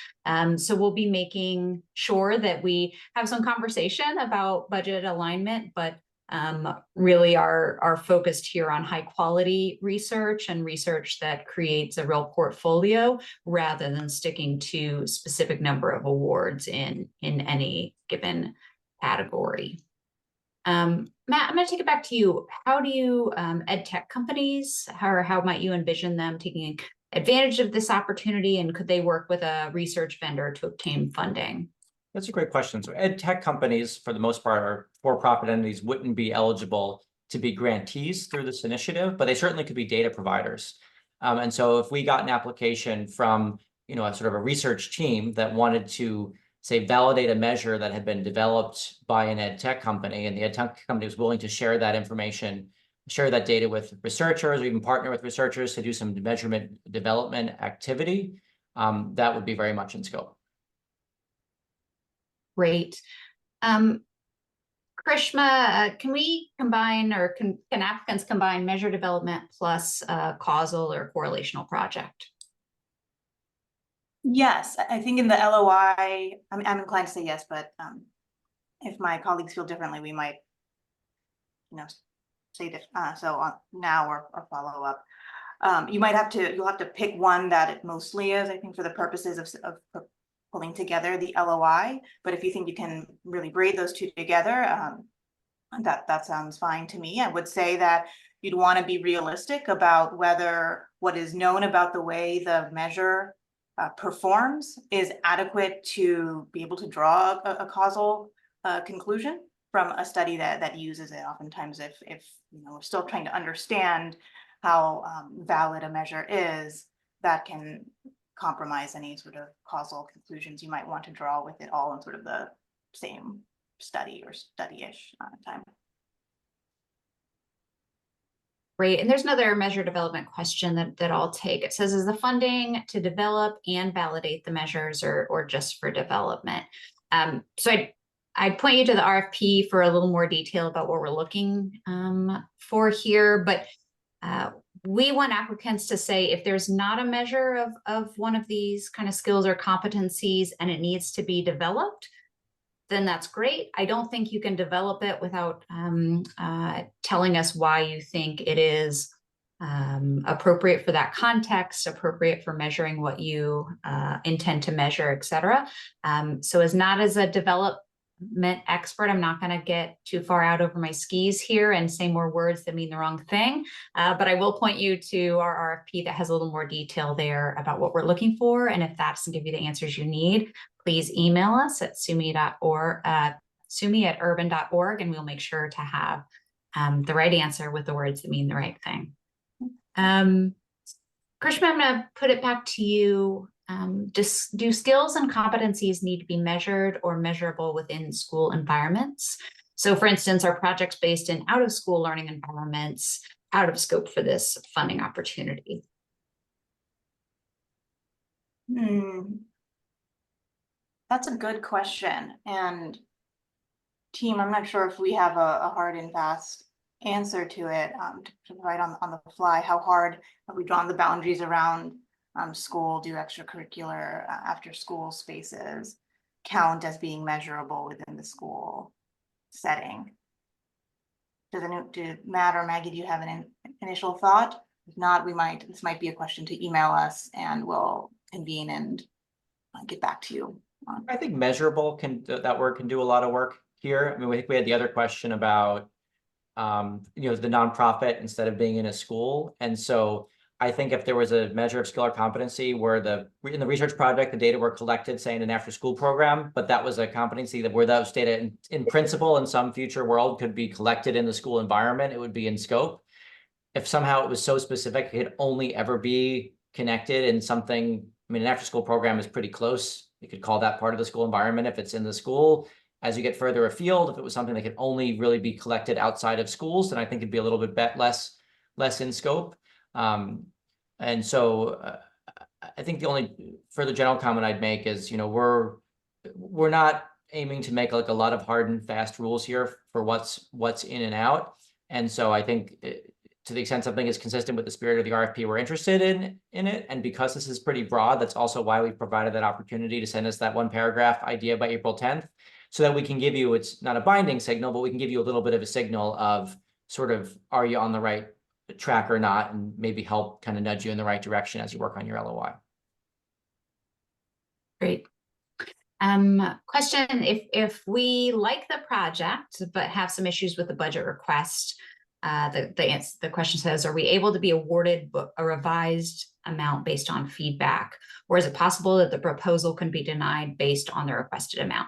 So we'll be making sure that we have some conversation about budget alignment, but really are focused here on high quality research and research that creates a real portfolio rather than sticking to specific number of awards in any given category. Matt, I'm going to take it back to you. How do you ed tech companies, how might you envision them taking advantage of this opportunity, and could they work with a research vendor to obtain funding? That's a great question. So ed tech companies, for the most part, or for-profit entities, wouldn't be eligible to be grantees through this initiative, but they certainly could be data providers. And so if we got an application from, a sort of a research team that wanted to, say, validate a measure that had been developed by an ed tech company, and the ed tech company was willing to share that information, share that data with researchers, or even partner with researchers to do some measurement development activity, that would be very much in scope. Great. Karishma, can we combine, or can applicants combine measure development plus causal or correlational project? Yes, I think in the LOI, I'm inclined to say yes, but if my colleagues feel differently, we might, say that, so on now or follow up. You'll have to pick one that it mostly is, I think, for the purposes of pulling together the LOI. But if you think you can really braid those two together, that sounds fine to me. I would say that you'd want to be realistic about whether what is known about the way the measure performs is adequate to be able to draw a causal conclusion from a study that uses it. Oftentimes, if we're still trying to understand how valid a measure is, that can compromise any sort of causal conclusions you might want to draw with it all in sort of the same study or study-ish time. Great. And there's another measure development question that I'll take. It says, is the funding to develop and validate the measures or just for development? So I'd point you to the RFP for a little more detail about what we're looking for here, but we want applicants to say if there's not a measure of one of these kind of skills or competencies and it needs to be developed, then that's great. I don't think you can develop it without telling us why you think it is appropriate for that context, appropriate for measuring what you intend to measure, et cetera. So as a development expert, I'm not going to get too far out over my skis here and say more words that mean the wrong thing. But I will point you to our RFP that has a little more detail there about what we're looking for. And if that doesn't give you the answers you need, please email us at sumi@urban.org, and we'll make sure to have the right answer with the words that mean the right thing. Krishma, I'm going to put it back to you. Do skills and competencies need to be measured or measurable within school environments? So for instance, are projects based in out-of-school learning environments out of scope for this funding opportunity? That's a good question. And team, I'm not sure if we have a hard and fast answer to it to provide on the fly. How hard have we drawn the boundaries around school? Do extracurricular after school spaces count as being measurable within the school setting? Do Matt or Maggie, do you have an initial thought? If not, this might be a question to email us and we'll convene and get back to you. I think measurable that word can do a lot of work here. I mean, we had the other question about the nonprofit instead of being in a school. And so I think if there was a measure of skill or competency where in the research project, the data were collected, say in an after school program, but that was a competency where those data in principle in some future world could be collected in the school environment, it would be in scope. If somehow it was so specific, it could only ever be connected in something. I mean, an after school program is pretty close. You could call that part of the school environment if it's in the school. As you get further afield, if it was something that could only really be collected outside of schools, then I think it'd be a little bit less in scope. And so I think the only further general comment I'd make is, we're not aiming to make like a lot of hard and fast rules here for what's in and out. And so I think to the extent something is consistent with the spirit of the RFP, we're interested in it. And because this is pretty broad, that's also why we provided that opportunity to send us that one paragraph idea by April 10th, so that we can give you, it's not a binding signal, but we can give you a little bit of a signal of sort of, are you on the right track or not, and maybe help kind of nudge you in the right direction as you work on your LOI. Great. Question, if we like the project, but have some issues with the budget request, the question says, are we able to be awarded a revised amount based on feedback? Or is it possible that the proposal can be denied based on the requested amount?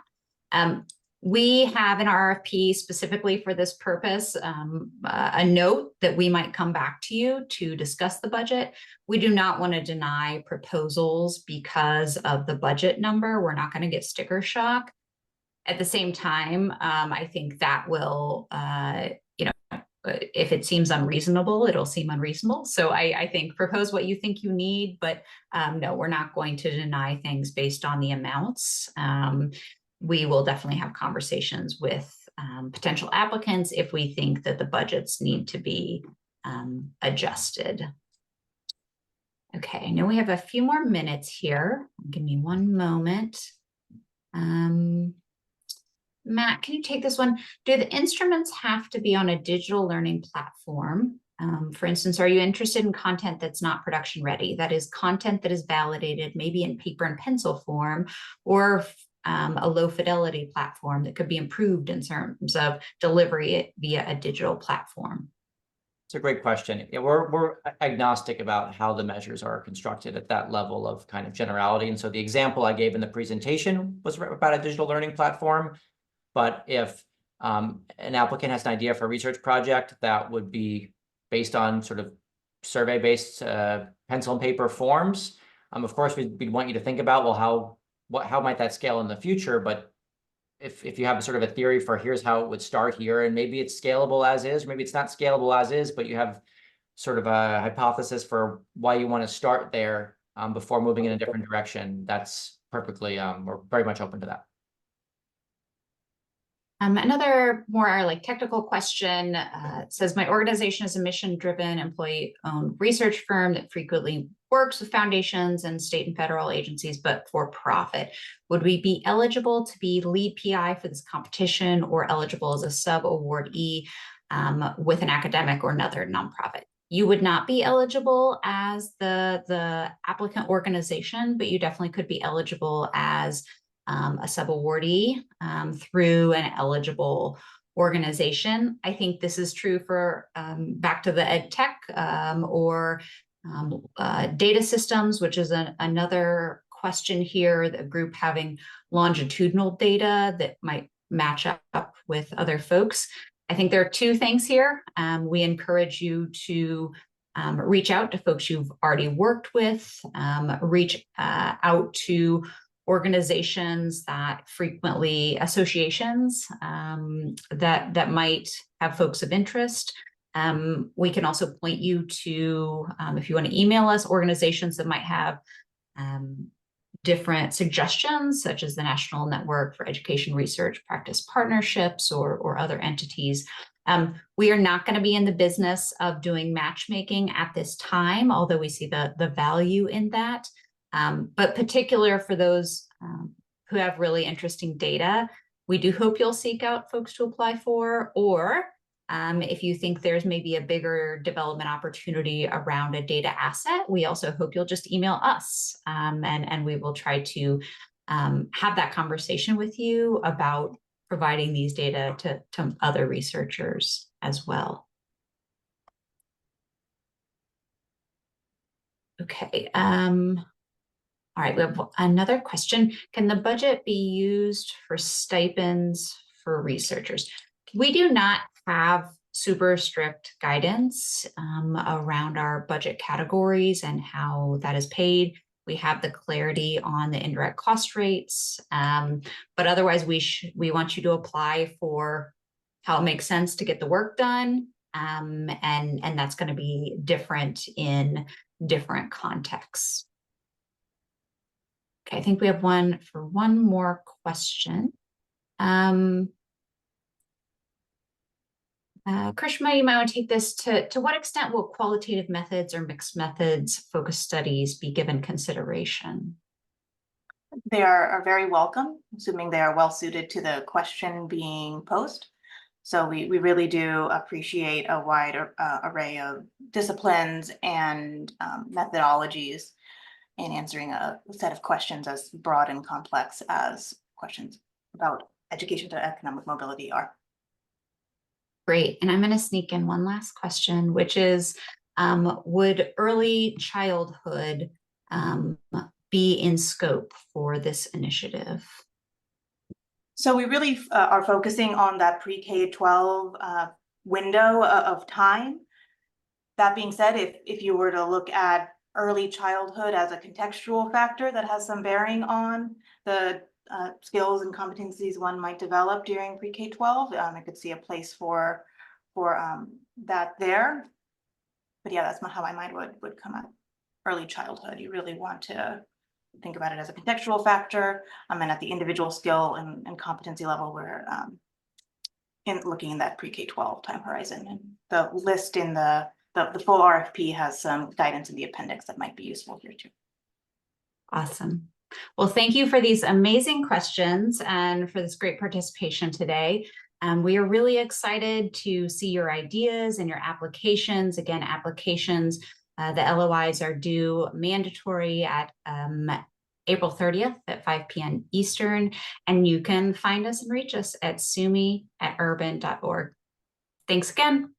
We have an RFP specifically for this purpose, a note that we might come back to you to discuss the budget. We do not want to deny proposals because of the budget number. We're not going to get sticker shock. At the same time, I think that will, if it seems unreasonable, it'll seem unreasonable. So I think propose what you think you need, but no, we're not going to deny things based on the amounts. We will definitely have conversations with potential applicants if we think that the budgets need to be adjusted. Okay, I know we have a few more minutes here. Give me one moment. Matt, can you take this one? Do the instruments have to be on a digital learning platform? For instance, are you interested in content that's not production ready? That is content that is validated, maybe in paper and pencil form, or a low fidelity platform that could be improved in terms of delivery via a digital platform? It's a great question. Yeah, we're agnostic about how the measures are constructed at that level of kind of generality. And so the example I gave in the presentation was about a digital learning platform. But if an applicant has an idea for a research project that would be based on sort of survey-based pencil and paper forms, of course, we'd want you to think about, well, how might that scale in the future? But if you have sort of a theory for here's how it would start here, and maybe it's scalable as is, or maybe it's not scalable as is, but you have sort of a hypothesis for why you want to start there before moving in a different direction, that's perfectly, we're very much open to that. Another more like technical question says, my organization is a mission-driven, employee-owned research firm that frequently works with foundations and state and federal agencies, but for profit. Would we be eligible to be lead PI for this competition, or eligible as a sub-awardee with an academic or another nonprofit? You would not be eligible as the applicant organization, but you definitely could be eligible as a sub-awardee through an eligible organization. I think this is true for back to the ed tech or data systems, which is another question here, the group having longitudinal data that might match up with other folks. I think there are two things here. We encourage you to reach out to folks you've already worked with, reach out to organizations that frequently, associations that might have folks of interest. We can also point you to, if you want to email us, organizations that might have different suggestions, such as the National Network for Education Research Practice Partnerships or other entities. We are not going to be in the business of doing matchmaking at this time, although we see the value in that. But particular for those who have really interesting data, we do hope you'll seek out folks to apply for, or if you think there's maybe a bigger development opportunity around a data asset, we also hope you'll just email us and we will try to have that conversation with you about providing these data to other researchers as well. Okay. All right, we have another question. Can the budget be used for stipends for researchers? We do not have super strict guidance around our budget categories and how that is paid. We have the clarity on the indirect cost rates, but otherwise we want you to apply for how it makes sense to get the work done, and that's going to be different in different contexts. Okay, I think we have one for one more question. Krishma, you might want to take this. To what extent will qualitative methods or mixed methods focused studies be given consideration? They are very welcome, assuming they are well suited to the question being posed. So we really do appreciate a wide array of disciplines and methodologies in answering a set of questions as broad and complex as questions about education to economic mobility are. Great. And I'm going to sneak in one last question, which is, would early childhood be in scope for this initiative? So we really are focusing on that pre-K-12 window of time. That being said, if you were to look at early childhood as a contextual factor that has some bearing on the skills and competencies one might develop during pre-K-12, I could see a place for that there. But yeah, that's not how my mind would come at early childhood. You really want to think about it as a contextual factor, and at the individual skill and competency level, we're looking in that pre-K-12 time horizon. And the list in the full RFP has some guidance in the appendix that might be useful here too. Awesome. Well, thank you for these amazing questions and for this great participation today. We are really excited to see your ideas and your applications. Again, applications, the LOIs are due mandatory at April 30th at 5 p.m. Eastern, and you can find us and reach us at sumi@urban.org. Thanks again.